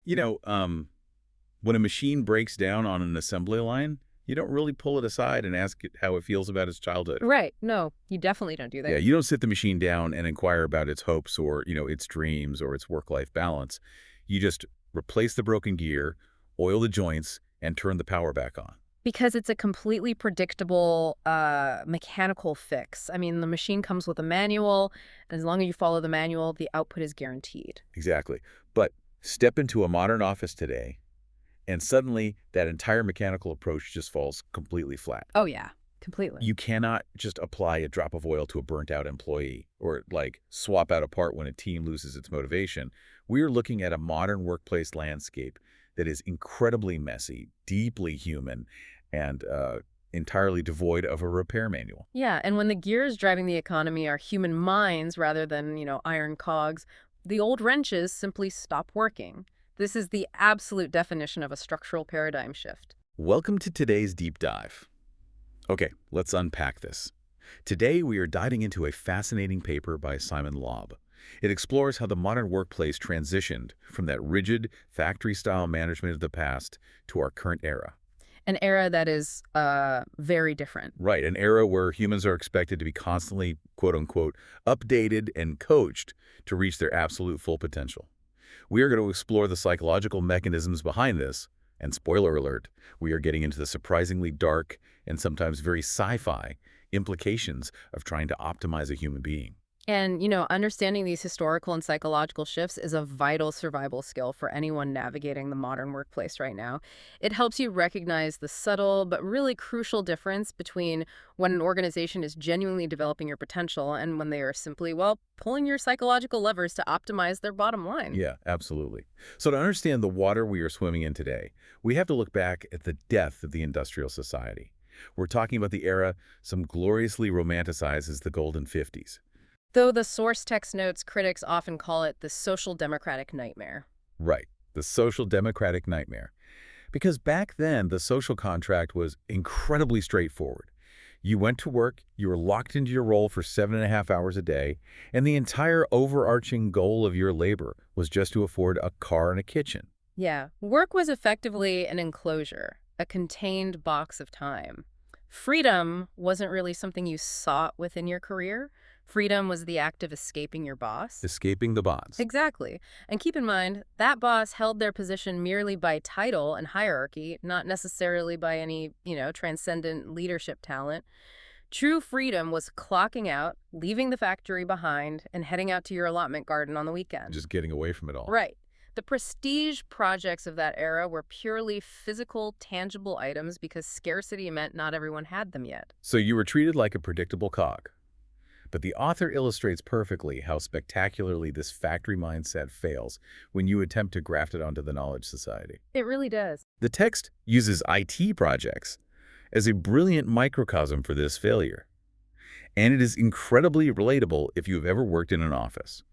You know, when a machine breaks down on an assembly line, you don't really pull it aside and ask it how it feels about its childhood. Right. No, you definitely don't do Yeah, that. you don't sit the machine down and inquire about its hopes or, its dreams or its work-life balance. You just replace the broken gear, oil the joints, and turn the power back on. Because it's a completely predictable mechanical fix. I mean, the machine comes with a manual, and as long as you follow the manual, the output is guaranteed. Exactly. But step into a modern office today, and suddenly that entire mechanical approach just falls completely flat. Oh, yeah, completely. You cannot just apply a drop of oil to a burnt-out employee or, like, swap out a part when a team loses its motivation. We're looking at a modern workplace landscape that is incredibly messy, deeply human, and entirely devoid of a repair manual. Yeah, and when the gears driving the economy are human minds rather than, iron cogs, the old wrenches simply stop working. This is the absolute definition of a structural paradigm shift. Welcome to today's deep dive. Okay, let's unpack this. Today, we are diving into a fascinating paper by Simon Loeb. It explores how the modern workplace transitioned from that rigid, factory-style management of the past to our current era. An era that is very different. Right, an era where humans are expected to be constantly, quote-unquote, updated and coached to reach their absolute full potential. We are going to explore the psychological mechanisms behind this, and spoiler alert, we are getting into the surprisingly dark and sometimes very sci-fi implications of trying to optimize a human being. And, understanding these historical and psychological shifts is a vital survival skill for anyone navigating the modern workplace right now. It helps you recognize the subtle but really crucial difference between when an organization is genuinely developing your potential and when they are simply, well, pulling your psychological levers to optimize their bottom line. Yeah, absolutely. So to understand the water we are swimming in today, we have to look back at the death of the industrial society. We're talking about the era some gloriously romanticize as the golden 50s. Though the source text notes critics often call it the social democratic nightmare. Right, the social democratic nightmare. Because back then, the social contract was incredibly straightforward. You went to work, you were locked into your role for 7.5 hours a day, and the entire overarching goal of your labor was just to afford a car and a kitchen. Yeah, work was effectively an enclosure, a contained box of time. Freedom wasn't really something you sought within your career. Freedom was the act of escaping your boss. Escaping the bonds. Exactly. And keep in mind, that boss held their position merely by title and hierarchy, not necessarily by any, transcendent leadership talent. True freedom was clocking out, leaving the factory behind, and heading out to your allotment garden on the weekend. Just getting away from it all. Right. The prestige projects of that era were purely physical, tangible items because scarcity meant not everyone had them yet. So you were treated like a predictable cog. But the author illustrates perfectly how spectacularly this factory mindset fails when you attempt to graft it onto the knowledge society. It really does. The text uses IT projects as a brilliant microcosm for this failure. And it is incredibly relatable if you've ever worked in an office.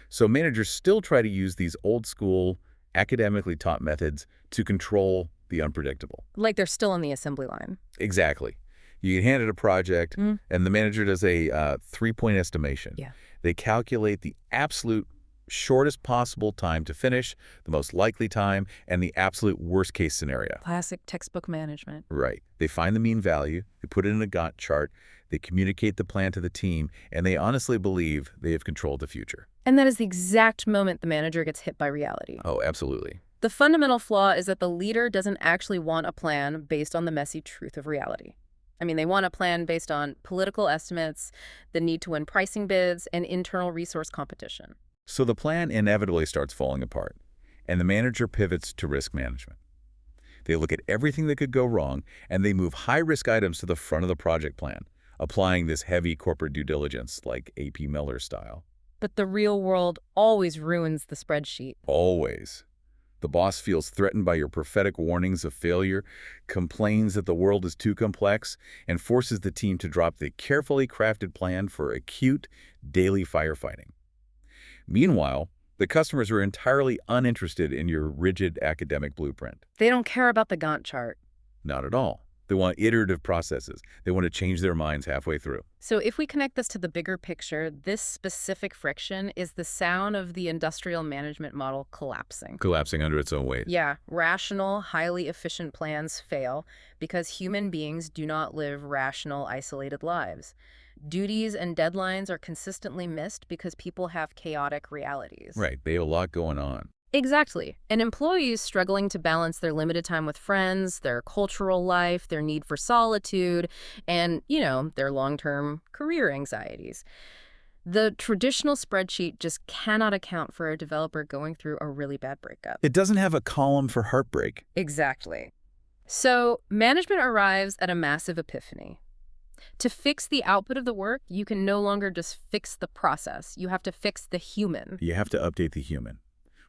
So managers still try to use these old-school, academically taught methods to control the unpredictable. Like they're still on the assembly line. Exactly. You get handed a project, and the manager does a three-point estimation. Yeah. They calculate the absolute shortest possible time to finish, the most likely time, and the absolute worst-case scenario. Classic textbook management. Right. They find the mean value, they put it in a Gantt chart, they communicate the plan to the team, and they honestly believe they have controlled the future. And that is the exact moment the manager gets hit by reality. Oh, absolutely. The fundamental flaw is that the leader doesn't actually want a plan based on the messy truth of reality. I mean, they want a plan based on political estimates, the need to win pricing bids, and internal resource competition. So the plan inevitably starts falling apart, and the manager pivots to risk management. They look at everything that could go wrong, and they move high-risk items to the front of the project plan, applying this heavy corporate due diligence like A.P. Miller style. But the real world always ruins the spreadsheet. Always. The boss feels threatened by your prophetic warnings of failure, complains that the world is too complex, and forces the team to drop the carefully crafted plan for acute, daily firefighting. Meanwhile, the customers are entirely uninterested in your rigid academic blueprint. They don't care about the Gantt chart. Not at all. They want iterative processes. They want to change their minds halfway through. So if we connect this to the bigger picture, this specific friction is the sound of the industrial management model collapsing. Collapsing under its own weight. Yeah, rational, highly efficient plans fail because human beings do not live rational, isolated lives. Duties and deadlines are consistently missed because people have chaotic realities. Right. They have a lot going on. Exactly. And employees struggling to balance their limited time with friends, their cultural life, their need for solitude, and, their long-term career anxieties. The traditional spreadsheet just cannot account for a developer going through a really bad breakup. It doesn't have a column for heartbreak. Exactly. So management arrives at a massive epiphany. To fix the output of the work, you can no longer just fix the process. You have to fix the human. You have to update the human.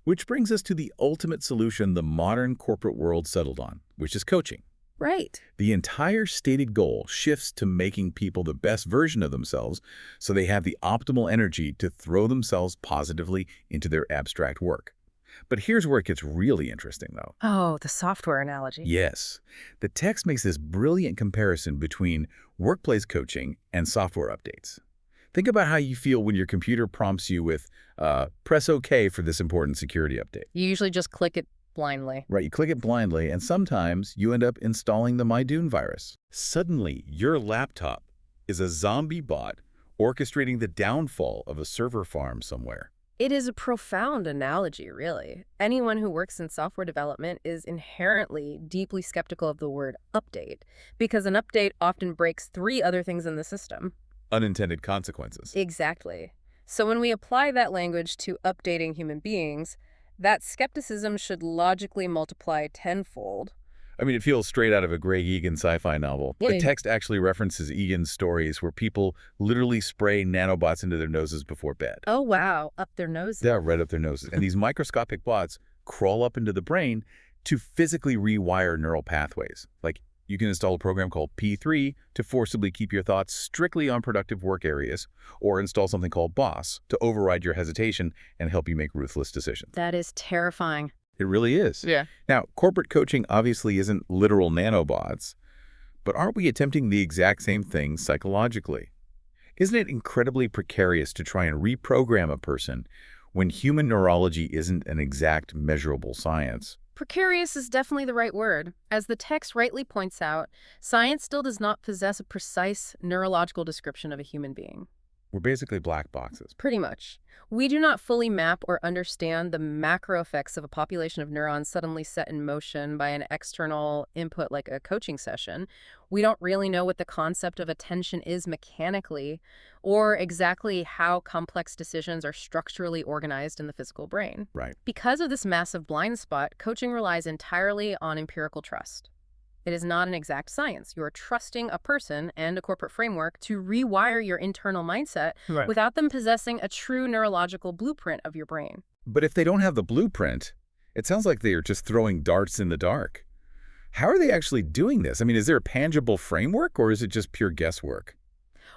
Which brings us to the ultimate solution the modern corporate world settled on, which is coaching. Right. The entire stated goal shifts to making people the best version of themselves so they have the optimal energy to throw themselves positively into their abstract work. But here's where it gets really interesting, though. Oh, the software analogy. Yes. The text makes this brilliant comparison between workplace coaching and software updates. Think about how you feel when your computer prompts you with, press OK for this important security update. You usually just click it blindly. Right, you click it blindly, and sometimes you end up installing the MyDune virus. Suddenly, your laptop is a zombie bot orchestrating the downfall of a server farm somewhere. It is a profound analogy, really. Anyone who works in software development is inherently deeply skeptical of the word update, because an update often breaks 3 other things in the system. Unintended consequences. Exactly. So when we apply that language to updating human beings, that skepticism should logically multiply tenfold. I mean, it feels straight out of a Greg Egan sci-fi novel. Yeah. The text actually references Egan's stories where people literally spray nanobots into their noses before bed. Oh, wow. Up their noses. Yeah, right up their noses. And these microscopic bots crawl up into the brain to physically rewire neural pathways. Like, you can install a program called P3 to forcibly keep your thoughts strictly on productive work areas, or install something called Boss to override your hesitation and help you make ruthless decisions. That is terrifying. It really is. Yeah. Now, corporate coaching obviously isn't literal nanobots, but aren't we attempting the exact same thing psychologically? Isn't it incredibly precarious to try and reprogram a person when human neurology isn't an exact measurable science? Precarious is definitely the right word. As the text rightly points out, science still does not possess a precise neurological description of a human being. We're basically black boxes. Pretty much. We do not fully map or understand the macro effects of a population of neurons suddenly set in motion by an external input like a coaching session. We don't really know what the concept of attention is mechanically, or exactly how complex decisions are structurally organized in the physical brain. Right. Because of this massive blind spot, coaching relies entirely on empirical trust. It is not an exact science. You are trusting a person and a corporate framework to rewire your internal mindset without them possessing a true neurological blueprint of your brain. But if they don't have the blueprint, it sounds like they are just throwing darts in the dark. How are they actually doing this? I mean, is there a tangible framework or is it just pure guesswork?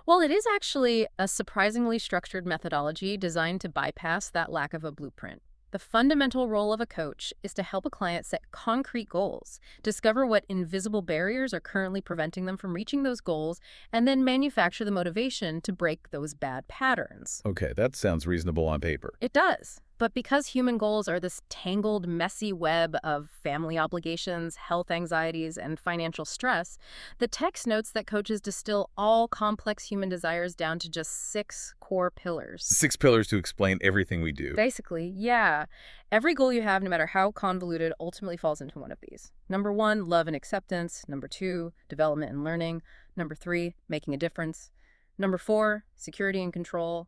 Well, it is actually a surprisingly structured methodology designed to bypass that lack of a blueprint. The fundamental role of a coach is to help a client set concrete goals, discover what invisible barriers are currently preventing them from reaching those goals, and then manufacture the motivation to break those bad patterns. Okay, that sounds reasonable on paper. It does. But because human goals are this tangled, messy web of family obligations, health anxieties, and financial stress, the text notes that coaches distill all complex human desires down to just 6 core pillars. 6 pillars to explain everything we do. Basically, yeah. Every goal you have, no matter how convoluted, ultimately falls into one of these. Number 1, love and acceptance. Number 2, development and learning. Number 3, making a difference. Number 4, security and control.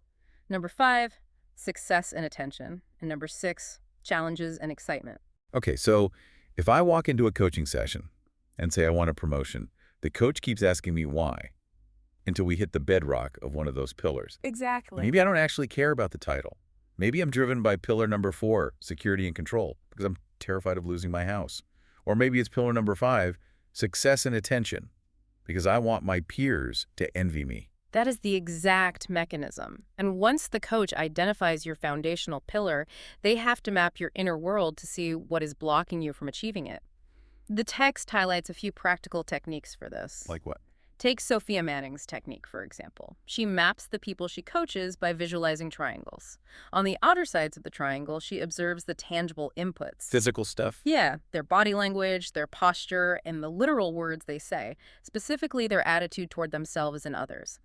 Number 5, success and attention. And number 6, challenges and excitement. Okay, so if I walk into a coaching session and say I want a promotion, the coach keeps asking me why until we hit the bedrock of one of those pillars. Exactly. Maybe I don't actually care about the title. Maybe I'm driven by pillar number 4, security and control, because I'm terrified of losing my house. Or maybe it's pillar number 5, success and attention, because I want my peers to envy me. That is the exact mechanism. And once the coach identifies your foundational pillar, they have to map your inner world to see what is blocking you from achieving it. The text highlights a few practical techniques for this. Like what? Take Sophia Manning's technique, for example. She maps the people she coaches by visualizing triangles. On the outer sides of the triangle, she observes the tangible inputs. Physical stuff? Yeah, their body language, their posture, and the literal words they say, specifically their attitude toward themselves and others.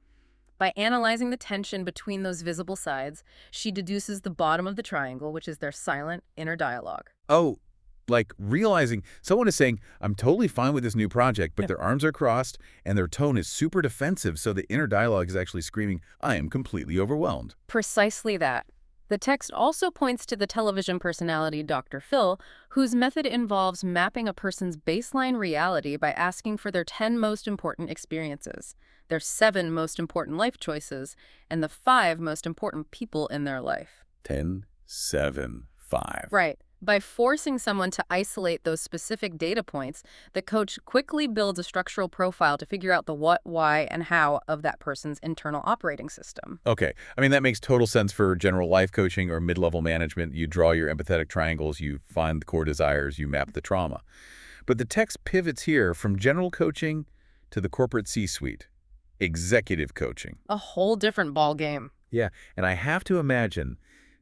By analyzing the tension between those visible sides, she deduces the bottom of the triangle, which is their silent inner dialogue. Oh, like realizing someone is saying, I'm totally fine with this new project, but Yeah. their arms are crossed and their tone is super defensive, so the inner dialogue is actually screaming, I am completely overwhelmed. Precisely that. The text also points to the television personality Dr. Phil, whose method involves mapping a person's baseline reality by asking for their 10 most important experiences, their 7 most important life choices, and the 5 most important people in their life. 10, 7, 5. Right. By forcing someone to isolate those specific data points, the coach quickly builds a structural profile to figure out the what, why, and how of that person's internal operating system. Okay. I mean, that makes total sense for general life coaching or mid-level management. You draw your empathetic triangles, you find the core desires, you map the trauma. But the text pivots here from general coaching to the corporate C-suite, executive coaching. A whole different ballgame. Yeah, and I have to imagine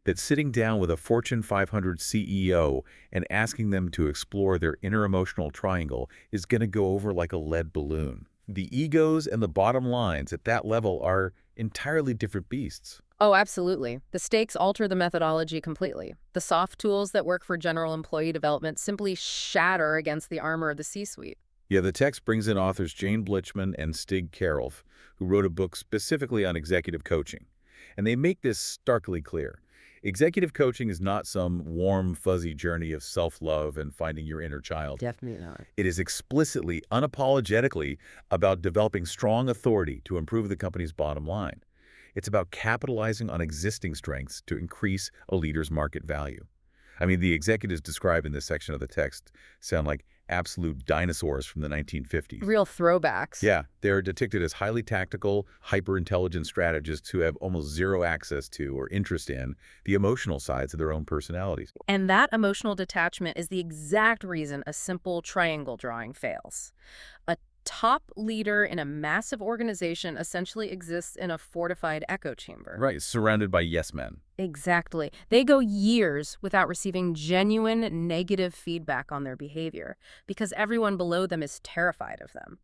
that sitting down with a Fortune 500 CEO and asking them to explore their inner emotional triangle is going to go over like a lead balloon. The egos and the bottom lines at that level are entirely different beasts. Oh, absolutely. The stakes alter the methodology completely. The soft tools that work for general employee development simply shatter against the armor of the C-suite. Yeah, the text brings in authors Jane Blitchman and Stig Carol, who wrote a book specifically on executive coaching. And they make this starkly clear. Executive coaching is not some warm, fuzzy journey of self-love and finding your inner child. Definitely not. It is explicitly, unapologetically about developing strong authority to improve the company's bottom line. It's about capitalizing on existing strengths to increase a leader's market value. I mean, the executives described in this section of the text sound like absolute dinosaurs from the 1950s. Real throwbacks. Yeah, they're depicted as highly tactical, hyper-intelligent strategists who have almost zero access to or interest in the emotional sides of their own personalities. And that emotional detachment is the exact reason a simple triangle drawing fails. A top leader in a massive organization essentially exists in a fortified echo chamber. Right, surrounded by yes men. Exactly. They go years without receiving genuine negative feedback on their behavior because everyone below them is terrified of them.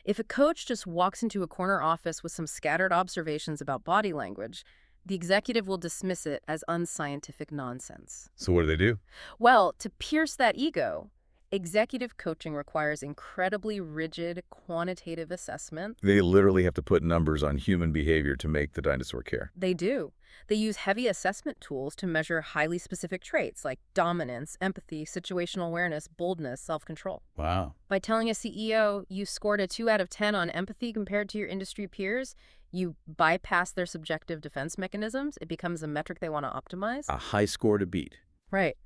If a coach just walks into a corner office with some scattered observations about body language, the executive will dismiss it as unscientific nonsense. So what do? Well, to pierce that ego, executive coaching requires incredibly rigid quantitative assessment. They literally have to put numbers on human behavior to make the dinosaur care. They do. They use heavy assessment tools to measure highly specific traits like dominance, empathy, situational awareness, boldness, self-control. Wow. By telling a CEO you scored a 2 out of 10 on empathy compared to your industry peers, you bypass their subjective defense mechanisms. It becomes a metric they want to optimize. A high score to beat. Right.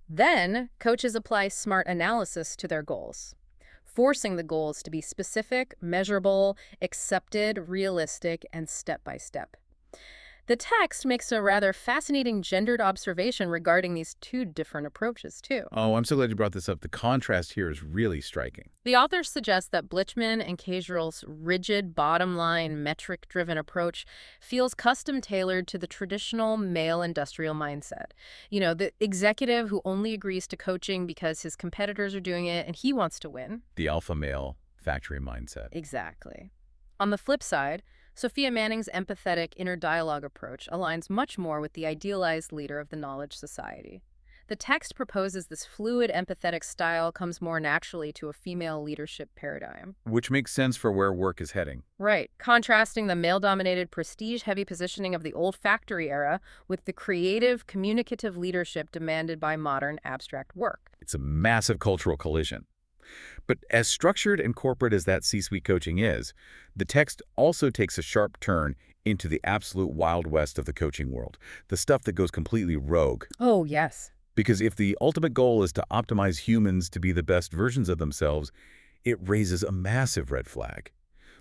Then, coaches apply smart analysis to their goals, forcing the goals to be specific, measurable, accepted, realistic, and step-by-step. The text makes a rather fascinating gendered observation regarding these two different approaches, too. Oh, I'm so glad you brought this up. The contrast here is really striking. The authors suggest that Blitchman and Cageral's rigid, bottom-line, metric-driven approach feels custom-tailored to the traditional male industrial mindset. You know, the executive who only agrees to coaching because his competitors are doing it and he wants to win. The alpha male factory mindset. Exactly. On the flip side, Sophia Manning's empathetic inner dialogue approach aligns much more with the idealized leader of the knowledge society. The text proposes this fluid, empathetic style comes more naturally to a female leadership paradigm. Which makes sense for where work is heading. Right, contrasting the male-dominated, prestige-heavy positioning of the old factory era with the creative, communicative leadership demanded by modern abstract work. It's a massive cultural collision. But as structured and corporate as that C-suite coaching is, the text also takes a sharp turn into the absolute wild west of the coaching world, the stuff that goes completely rogue. Oh, yes. Because if the ultimate goal is to optimize humans to be the best versions of themselves, it raises a massive red flag.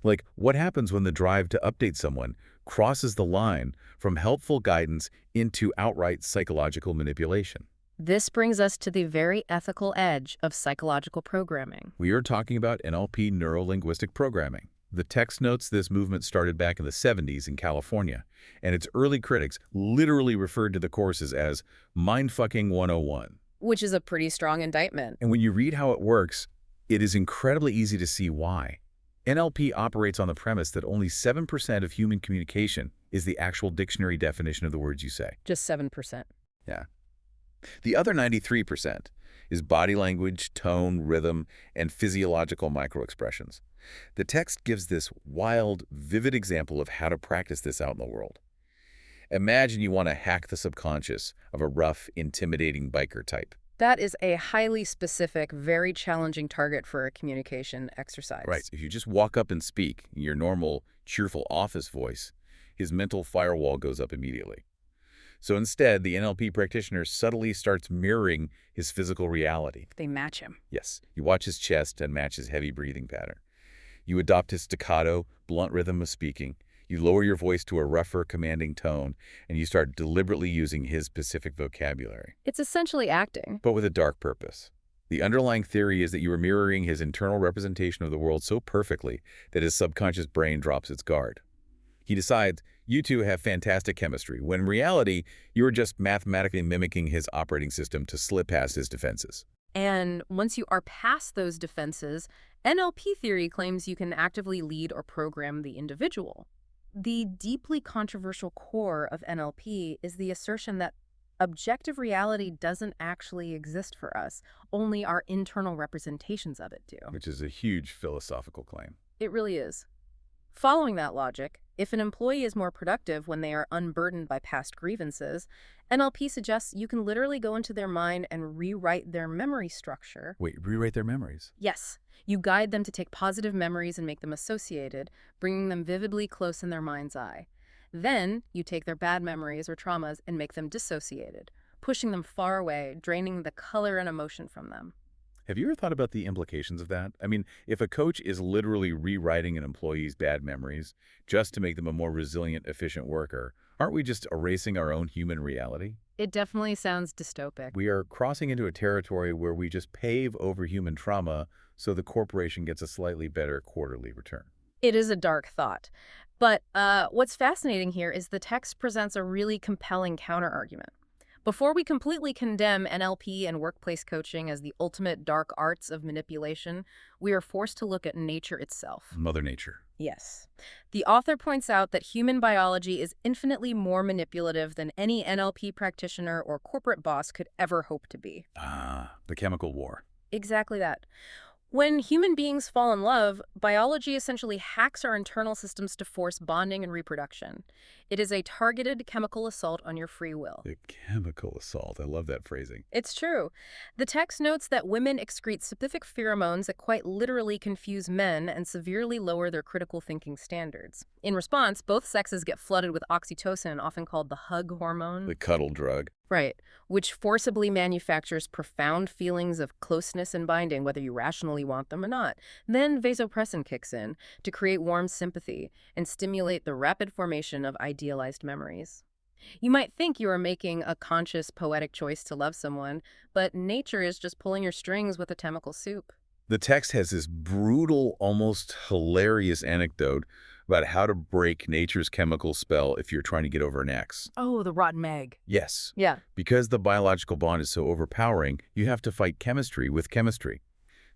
Like, what happens when the drive to update someone crosses the line from helpful guidance into outright psychological manipulation? This brings us to the very ethical edge of psychological programming. We are talking about NLP, neuro-linguistic programming. The text notes this movement started back in the 70s in California, and its early critics literally referred to the courses as Mindfucking 101. Which is a pretty strong indictment. And when you read how it works, it is incredibly easy to see why. NLP operates on the premise that only 7% of human communication is the actual dictionary definition of the words you say. Just 7%. Yeah. The other 93% is body language, tone, rhythm, and physiological microexpressions. The text gives this wild, vivid example of how to practice this out in the world. Imagine you want to hack the subconscious of a rough, intimidating biker type. That is a highly specific, very challenging target for a communication exercise. Right. If you just walk up and speak in your normal, cheerful office voice, his mental firewall goes up immediately. So instead, the NLP practitioner subtly starts mirroring his physical reality. They match him. Yes, you watch his chest and match his heavy breathing pattern. You adopt his staccato, blunt rhythm of speaking. You lower your voice to a rougher, commanding tone, and you start deliberately using his specific vocabulary. It's essentially acting. But with a dark purpose. The underlying theory is that you are mirroring his internal representation of the world so perfectly that his subconscious brain drops its guard. He decides you two have fantastic chemistry, when in reality, you are just mathematically mimicking his operating system to slip past his defenses. And once you are past those defenses, NLP theory claims you can actively lead or program the individual. The deeply controversial core of NLP is the assertion that objective reality doesn't actually exist for us, only our internal representations of it do. Which is a huge philosophical claim. It really is. Following that logic, if an employee is more productive when they are unburdened by past grievances, NLP suggests you can literally go into their mind and rewrite their memory structure. Wait, rewrite their memories? Yes. You guide them to take positive memories and make them associated, bringing them vividly close in their mind's eye. Then, you take their bad memories or traumas and make them dissociated, pushing them far away, draining the color and emotion from them. Have you ever thought about the implications of that? I mean, if a coach is literally rewriting an employee's bad memories just to make them a more resilient, efficient worker, aren't we just erasing our own human reality? It definitely sounds dystopic. We are crossing into a territory where we just pave over human trauma so the corporation gets a slightly better quarterly return. It is a dark thought. But what's fascinating here is the text presents a really compelling counterargument. Before we completely condemn NLP and workplace coaching as the ultimate dark arts of manipulation, we are forced to look at nature itself. Mother Nature. Yes. The author points out that human biology is infinitely more manipulative than any NLP practitioner or corporate boss could ever hope to be. Ah, the chemical war. Exactly that. When human beings fall in love, biology essentially hacks our internal systems to force bonding and reproduction. It is a targeted chemical assault on your free will. The chemical assault. I love that phrasing. It's true. The text notes that women excrete specific pheromones that quite literally confuse men and severely lower their critical thinking standards. In response, both sexes get flooded with oxytocin, often called the hug hormone. The cuddle drug. Right, which forcibly manufactures profound feelings of closeness and binding, whether you rationally want them or not. Then vasopressin kicks in to create warm sympathy and stimulate the rapid formation of idealized memories. You might think you are making a conscious, poetic choice to love someone, but nature is just pulling your strings with a chemical soup. The text has this brutal, almost hilarious anecdote about how to break nature's chemical spell if you're trying to get over an ex. Oh, the rotten egg. Yes. Yeah. Because the biological bond is so overpowering, you have to fight chemistry with chemistry.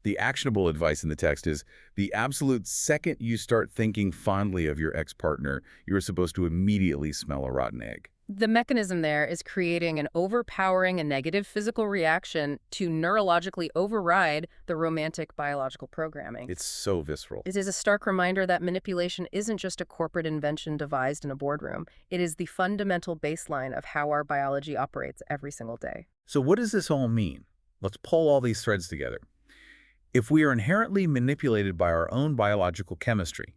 The actionable advice in the text is the absolute second you start thinking fondly of your ex-partner, you're supposed to immediately smell a rotten egg. The mechanism there is creating an overpowering and negative physical reaction to neurologically override the romantic biological programming. It's so visceral. It is a stark reminder that manipulation isn't just a corporate invention devised in a boardroom. It is the fundamental baseline of how our biology operates every single day. So what does this all mean? Let's pull all these threads together. If we are inherently manipulated by our own biological chemistry,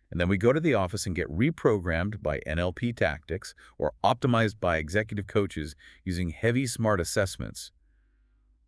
and then we go to the office and get reprogrammed by NLP tactics or optimized by executive coaches using heavy, smart assessments,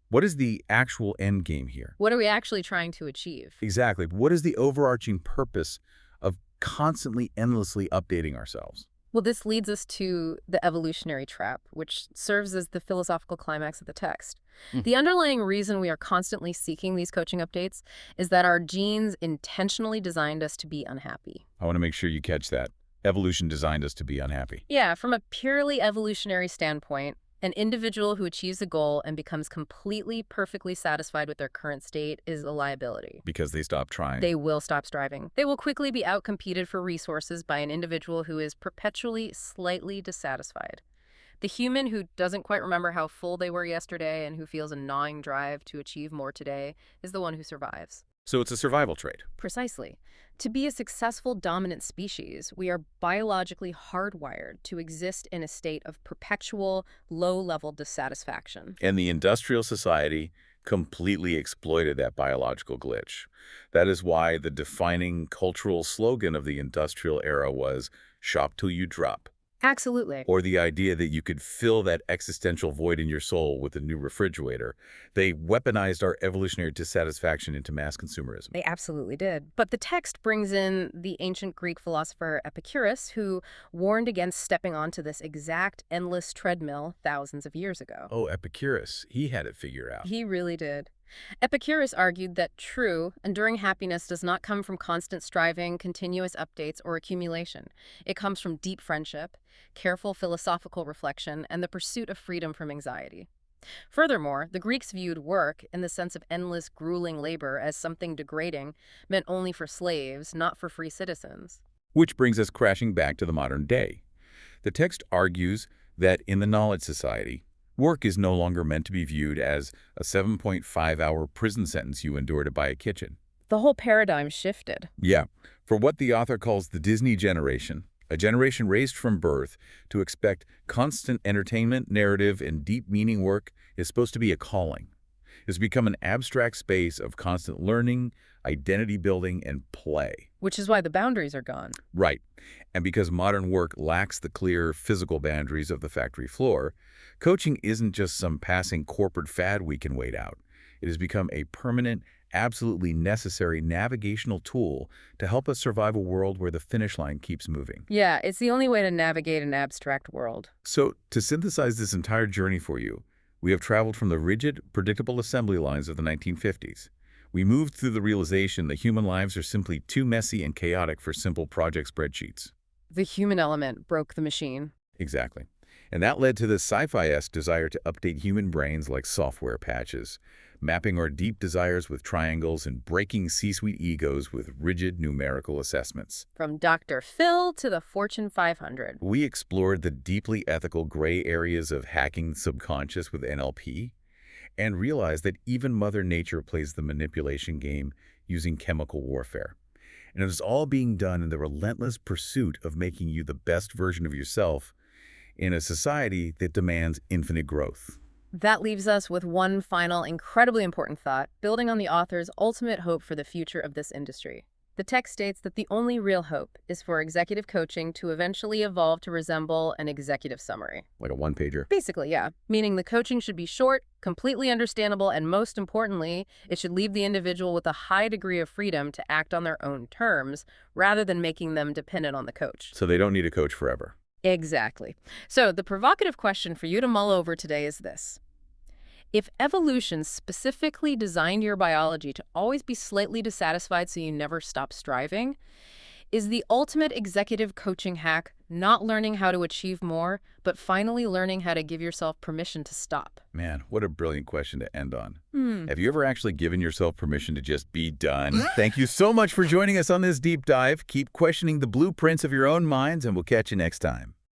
what is the actual end game here? What are we actually trying to achieve? Exactly. What is the overarching purpose of constantly, endlessly updating ourselves? Well, this leads us to the evolutionary trap, which serves as the philosophical climax of the text. Hmm. The underlying reason we are constantly seeking these coaching updates is that our genes intentionally designed us to be unhappy. I want to make sure you catch that. Evolution designed us to be unhappy. Yeah, from a purely evolutionary standpoint, an individual who achieves a goal and becomes completely, perfectly satisfied with their current state is a liability. Because they stopped trying. They will stop striving. They will quickly be outcompeted for resources by an individual who is perpetually slightly dissatisfied. The human who doesn't quite remember how full they were yesterday and who feels a gnawing drive to achieve more today is the one who survives. So it's a survival trait. Precisely. To be a successful dominant species, we are biologically hardwired to exist in a state of perpetual, low-level dissatisfaction. And the industrial society completely exploited that biological glitch. That is why the defining cultural slogan of the industrial era was "shop till you drop," Absolutely. or the idea that you could fill that existential void in your soul with a new refrigerator. They weaponized our evolutionary dissatisfaction into mass consumerism. They absolutely did. But the text brings in the ancient Greek philosopher Epicurus, who warned against stepping onto this exact endless treadmill thousands of years ago. Oh, Epicurus, he had it figured out. He really did. Epicurus argued that true, enduring happiness does not come from constant striving, continuous updates, or accumulation. It comes from deep friendship, careful philosophical reflection, and the pursuit of freedom from anxiety. Furthermore, the Greeks viewed work, in the sense of endless, grueling labor, as something degrading, meant only for slaves, not for free citizens. Which brings us crashing back to the modern day. The text argues that in the knowledge society, work is no longer meant to be viewed as a 7.5-hour prison sentence you endure to buy a kitchen. The whole paradigm shifted. Yeah, for what the author calls the Disney generation, a generation raised from birth to expect constant entertainment, narrative, and deep meaning work is supposed to be a calling. It's become an abstract space of constant learning, identity building, and play. Which is why the boundaries are gone. Right. And because modern work lacks the clear physical boundaries of the factory floor, coaching isn't just some passing corporate fad we can wait out. It has become a permanent, absolutely necessary navigational tool to help us survive a world where the finish line keeps moving. Yeah, it's the only way to navigate an abstract world. So, to synthesize this entire journey for you, we have traveled from the rigid, predictable assembly lines of the 1950s. We moved through the realization that human lives are simply too messy and chaotic for simple project spreadsheets. The human element broke the machine. Exactly. And that led to the sci-fi-esque desire to update human brains like software patches, mapping our deep desires with triangles and breaking C-suite egos with rigid numerical assessments. From Dr. Phil to the Fortune 500. We explored the deeply ethical gray areas of hacking the subconscious with NLP and realized that even Mother Nature plays the manipulation game using chemical warfare. And it was all being done in the relentless pursuit of making you the best version of yourself in a society that demands infinite growth. That leaves us with one final, incredibly important thought, building on the author's ultimate hope for the future of this industry. The text states that the only real hope is for executive coaching to eventually evolve to resemble an executive summary. Like a one-pager. Basically, yeah. Meaning the coaching should be short, completely understandable, and most importantly, it should leave the individual with a high degree of freedom to act on their own terms, rather than making them dependent on the coach. So they don't need a coach forever. Exactly. So the provocative question for you to mull over today is this. If evolution specifically designed your biology to always be slightly dissatisfied so you never stop striving, is the ultimate executive coaching hack not learning how to achieve more, but finally learning how to give yourself permission to stop? Man, what a brilliant question to end on. Have you ever actually given yourself permission to just be done? Thank you so much for joining us on this deep dive. Keep questioning the blueprints of your own minds, and we'll catch you next time.